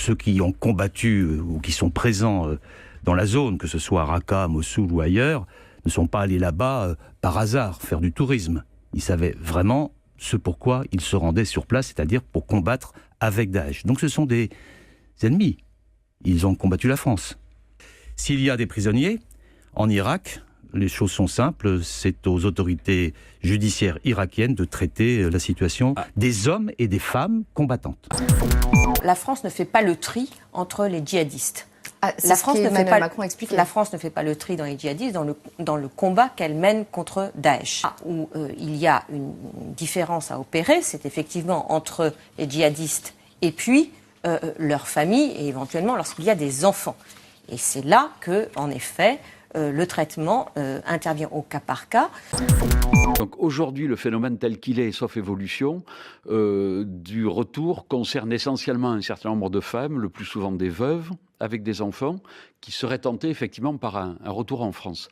ceux qui ont combattu ou qui sont présents dans la zone, que ce soit à Raqqa, Mossoul ou ailleurs, ne sont pas allés là-bas par hasard, faire du tourisme. Ils savaient vraiment ce pourquoi ils se rendaient sur place, c'est-à-dire pour combattre avec Daesh. Donc ce sont des ennemis. Ils ont combattu la France. S'il y a des prisonniers, en Irak, les choses sont simples, c'est aux autorités judiciaires irakiennes de traiter la situation des hommes et des femmes combattantes. La France ne fait pas le tri entre les djihadistes. La France ne fait pas le tri dans les djihadistes, dans le combat qu'elle mène contre Daesh. Où il y a une différence à opérer, c'est effectivement entre les djihadistes et puis leurs familles, et éventuellement lorsqu'il y a des enfants. Et c'est là que, en effet, le traitement intervient au cas par cas. Donc aujourd'hui, le phénomène tel qu'il est, sauf évolution, du retour concerne essentiellement un certain nombre de femmes, le plus souvent des veuves, avec des enfants, qui seraient tentées effectivement par un retour en France.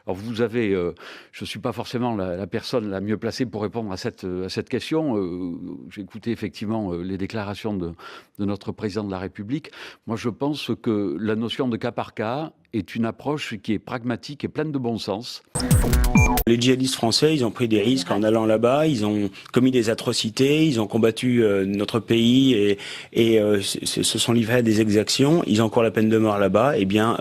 Alors vous avez, je ne suis pas forcément la personne la mieux placée pour répondre à cette question. J'ai écouté effectivement les déclarations de notre président de la République. Moi, je pense que la notion de cas par cas est une approche qui est pragmatique et pleine de bon sens. Les djihadistes français, ils ont pris des risques en allant là-bas, ils ont commis des atrocités, ils ont combattu notre pays et se sont livrés à des exactions, ils encourent la peine de mort là-bas, et bien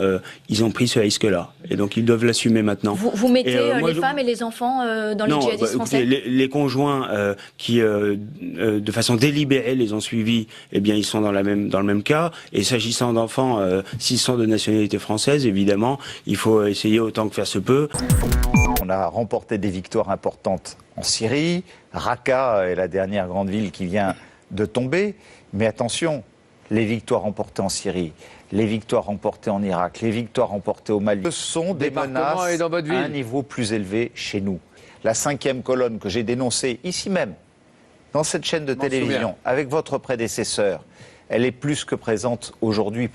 ils ont pris ce risque-là. Et donc ils doivent l'assumer maintenant. Vous mettez les femmes et les enfants dans les djihadistes français? Écoutez, les conjoints qui, de façon délibérée, les ont suivis, eh bien ils sont dans le même cas. Et s'agissant d'enfants, s'ils sont de nationalité française, évidemment, il faut essayer autant que faire se peut. On a remporté des victoires importantes en Syrie. Raqqa est la dernière grande ville qui vient de tomber. Mais attention, les victoires remportées en Syrie, les victoires remportées en Irak, les victoires remportées au Mali, ce sont des menaces à un niveau plus élevé chez nous. La 5e colonne que j'ai dénoncée ici même, dans cette chaîne de télévision, avec votre prédécesseur, elle est plus que présente aujourd'hui.